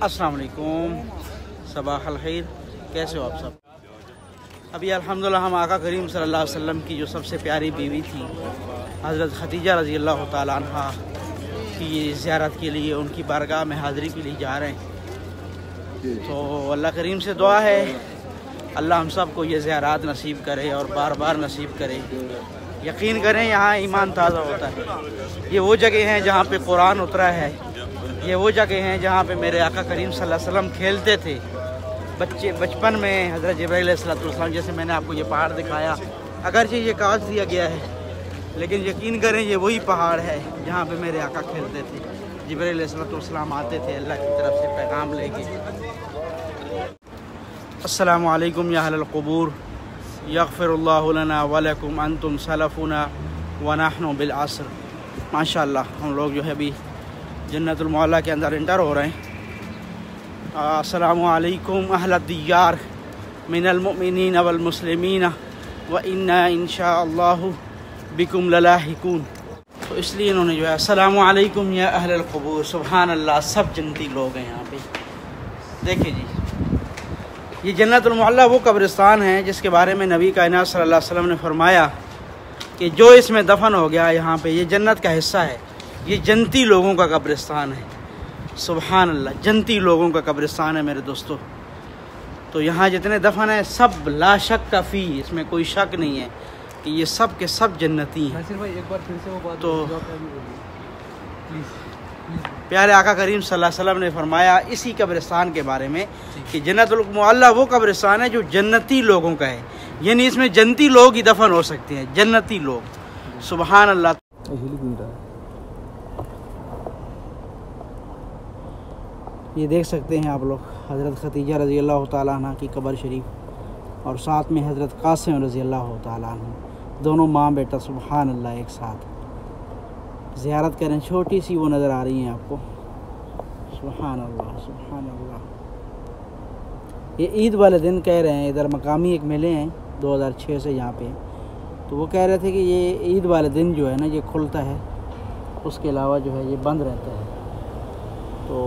अस्सलाम वालेकुम, सबाह अल खैर, कैसे हो आप सब? अभी अल्हम्दुलिल्लाह हम आका करीम सल्लल्लाहु अलैहि वसल्लम की जो सबसे प्यारी बीवी थी हज़रत खदीजा रज़ी अल्लाह ताला अन्हा की ज़ियारत के लिए, उनकी बारगाह में हाज़िरी के लिए जा रहे हैं। तो अल्लाह करीम से दुआ है अल्लाह हम सब को ये ज़ियारत नसीब करे और बार बार नसीब करे। यकीन करें यहाँ ईमान ताज़ा होता है। ये वो जगह हैं जहाँ पे कुरान उतरा है, ये वो जगह हैं जहाँ पे मेरे आका करीम सल्लल्लाहु अलैहि वसल्लम खेलते थे बचपन में। हज़रत जिब्राइल अलैहिस्सलाम, जैसे मैंने आपको ये पहाड़ दिखाया, अगरचे ये काट दिया गया है, लेकिन यकीन करें ये वही पहाड़ है जहाँ पे मेरे आका खेलते थे। जिब्राइल अलैहिस्सलाम आते थे अल्लाह की तरफ से पैगाम लेके। अस्सलामु अलैकुम या अहलल क़ुबूर, यग़फ़िरुल्लाहु लना व लकुम अंतुम सलफ़ुना व नहनु बिल अस्र। माशाअल्लाह हम लोग जो है अभी जन्नतुल मौला के अंदर इंटर हो रहे हैं। अस्सलामु अलैकुम अहलद दियार मिनल मुमिनीन वल मुस्लिमीन व इन्ना इंशाअल्लाहु बिकुम ललाहिकून। तो इसलिए इन्होंने जो है अस्सलामु अलैकुम या अहलल क़ुबूर, सुभान अल्लाह, सब जन्नती लोग हैं यहाँ पे। देखिए जी, ये जन्नतुल मौला वो कब्रिस्तान है जिसके बारे में नबी कायनात सल्लल्लाहु अलैहि वसल्लम ने फरमाया कि जो इसमें दफन हो गया यहाँ पे, ये जन्नत का हिस्सा है, ये जन्नती लोगों का कब्रिस्तान है। सुभान अल्लाह, जन्नती लोगों का कब्रिस्तान है मेरे दोस्तों। तो यहाँ जितने दफन हैं सब ला शक का फ़ी, इसमें कोई शक नहीं है कि ये सब के सब जन्नती हैं। तो प्यारे आका करीम सल्लल्लाहु अलैहि वसल्लम ने फरमाया इसी कब्रिस्तान के बारे में कि जन्नतुल मौला वो कब्रिस्तान है जो जन्नती लोगों का है, यानी इसमें जन्नती लोग ही दफन हो सकते हैं, जन्नती लोग। सुभान अल्लाह। ये देख सकते हैं आप लोग हज़रत खदीजा रज़ी अल्लाह ताला अन्हा की कब्र शरीफ, और साथ में हज़रत कासिम रज़ी अल्लाह ताला अन्हु, दोनों माँ बेटा सुभान अल्लाह एक साथ ज़ियारत करें। छोटी सी वो नज़र आ रही हैं आपको, सुभान अल्लाह सुभान अल्लाह। ये ईद वाले दिन कह रहे हैं, इधर मकामी एक मिले हैं 2006 से यहाँ पे, तो वो कह रहे थे कि ये ईद वाले दिन जो है ना ये खुलता है, उसके अलावा जो है ये बंद रहता है। तो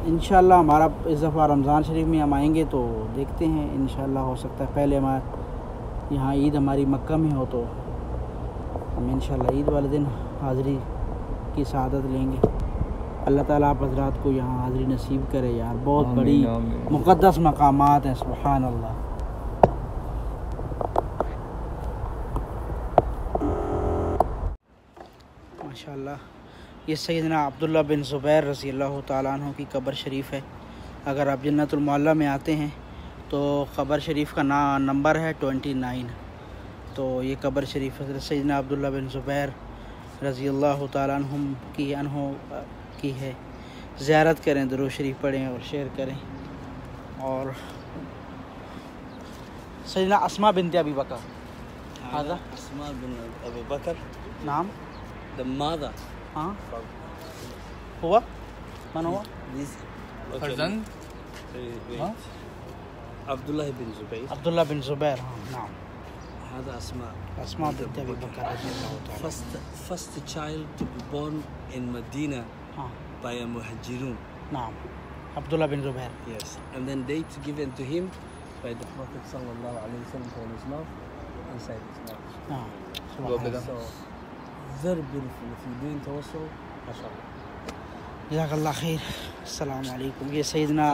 इंशाअल्लाह हमारा इस दफ़ा रमज़ान शरीफ में हम आएंगे तो देखते हैं, इंशाअल्लाह हो सकता है पहले हमारे यहाँ ईद हमारी मक्का में हो तो हम इंशाअल्लाह ईद वाले दिन हाज़िरी की सआदत लेंगे। अल्लाह ताला आप हज़रात को यहाँ हाज़िरी नसीब करे यार, बहुत बड़ी मुक़द्दस मकामात हैं, सुभान अल्लाह। माशाअल्लाह। ये सैयदना अब्दुल्ला बिन ज़ुबैर रज़ी अल्लाह ताला अन्हु की कब्र शरीफ है। अगर आप जन्नतुल मौला में आते हैं तो कब्र शरीफ का नंबर है 29। तो ये कब्र शरीफ हज़रत सैयदना अब्दुल्ला बिन ज़ुबैर रज़ी अल्लाह ताला अन्हुम की है। ज़ियारत करें, दुरूद शरीफ पढ़ें और शेयर करें। और सैयदना अस्मा बिनत अबी बकर, अस्मा बिन अबी बकर नाम दमादा। हाँ हुआ मन हुआ फर्जंद अब्दुल्ला बिन ज़ुबैर। अब्दुल्ला बिन ज़ुबैर, हाँ नाम। هذا अस्मा बिनत अबी बकर रज़ी अल्लाह ताला। first child to be born in Medina हाँ by a muhajirun. नाम अब्दुल्ला बिन Zubair. Yes, and then date given to him by the Prophet sallallahu alaihi wasallam from his mouth inside his mouth. हाँ So very beautiful. If you're doing tawassul, mashallah. जज़ाकल्लाह खैर। अस्सलाम वालेकुम। ये सैयदना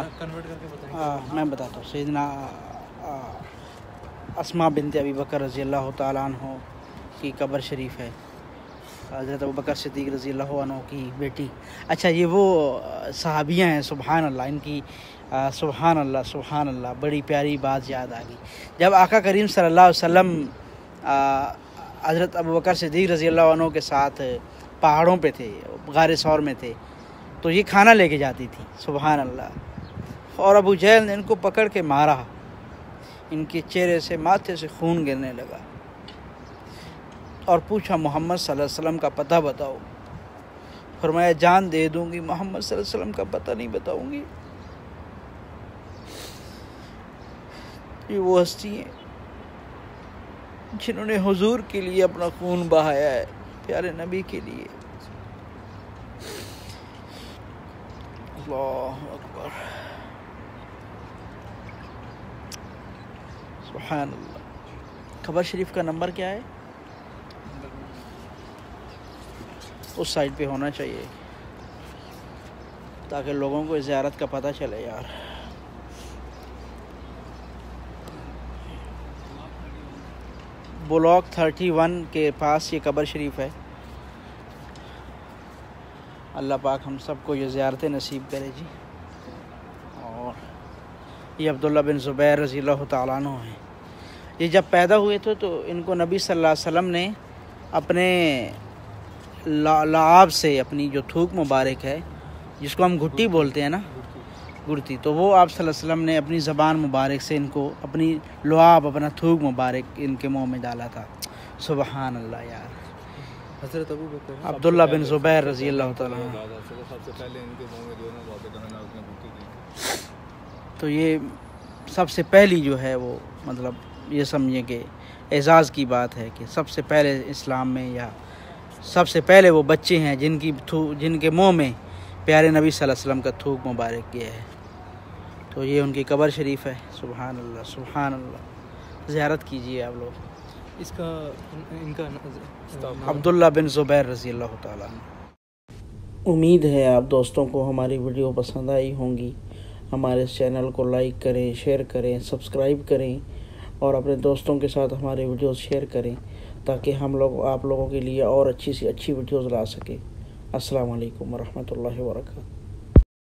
मैं बताता हूँ, सैयदना अस्मा बिनत अबी बकर रज़ी अल्लाह ताला अन्हु की कब्र शरीफ है, हज़रत अबू बकर सिद्दीक़ रज़ी अल्लाह अन्हु की बेटी। अच्छा, ये वो सहाबियाँ हैं, सुभान अल्लाह, इनकी सुभान अल्लाह सुभान अल्लाह। बड़ी प्यारी बात याद आ गई, जब आका करीम सल्लल्लाहु अलैहि वसल्लम हज़रत अबू बकर सिद्दीक़ रज़ी अल्लाह अन्हु के साथ पहाड़ों पे थे, गारे सौर में थे, तो ये खाना लेके जाती थी, सुभान अल्लाह। और अबू जहल ने इनको पकड़ के मारा, इनके चेहरे से माथे से खून गिरने लगा, और पूछा मोहम्मद सल्लल्लाहु अलैहि वसल्लम का पता बताओ। फरमाया जान दे दूंगी, मोहम्मद सल्लल्लाहु अलैहि वसल्लम का पता नहीं बताऊंगी। ये वो हस्ती हैं जिन्होंने हुजूर के लिए अपना खून बहाया है, प्यारे नबी के लिए। اللہ اکبر، سبحان اللہ۔ قبر شریف کا نمبر کیا ہے؟ اس سائڈ پہ ہونا چاہیے تاکہ لوگوں کو زیارت کا پتہ چلے یار۔ بلاک 31 کے پاس یہ قبر شریف ہے۔ اللہ پاک ہم سب کو یہ زیارتیں نصیب کرے جی۔ اور یہ عبداللہ بن زبیر رضی اللہ تعالیٰ عنہ ہیں۔ یہ جب پیدا ہوئے تھے تو ان کو نبی صلی اللہ علیہ وسلم نے اپنے لعاب سے، اپنی جو تھوک مبارک ہے جس کو ہم گھٹی بولتے ہیں نا، گڑتی، تو وہ آپ صلی اللہ علیہ وسلم نے اپنی زبان مبارک سے ان کو اپنی لعاب، اپنا تھوک مبارک ان کے منہ میں ڈالا تھا۔ سبحان اللہ یار۔ حضرت ابو بکر عبداللہ بن زبیر رضی اللہ تعالیٰ عنہ، سب سے پہلے ان کے منہ میں جو ہے نا باتیں کرنا اس نے بھوکی کی۔ تو یہ سب سے پہلی جو ہے وہ مطلب یہ سمجھیں کہ اعزاز کی بات ہے کہ سب سے پہلے اسلام میں یا سب سے پہلے وہ بچے ہیں جن کے منہ میں پیارے نبی صلی اللہ علیہ وسلم کا تھوک مبارک گیا ہے۔ تو یہ ان کی قبر شریف ہے۔ سبحان اللہ سبحان اللہ، زیارت کیجئے آپ لوگ۔ اس کا ان کا عبداللہ بن زبیر رضی اللہ تعالیٰ عنہ۔ امید ہے آپ دوستوں کو ہماری ویڈیو پسند آئی ہوں گی۔ ہمارے اس چینل کو لائک کریں، شیئر کریں، سبسکرائب کریں اور اپنے دوستوں کے ساتھ ہمارے ویڈیوز شیئر کریں تاکہ ہم لوگ آپ لوگوں کے لیے اور اچھی سی اچھی ویڈیوز لا سکیں۔ السلام علیکم ورحمۃ اللہ وبرکاتہ۔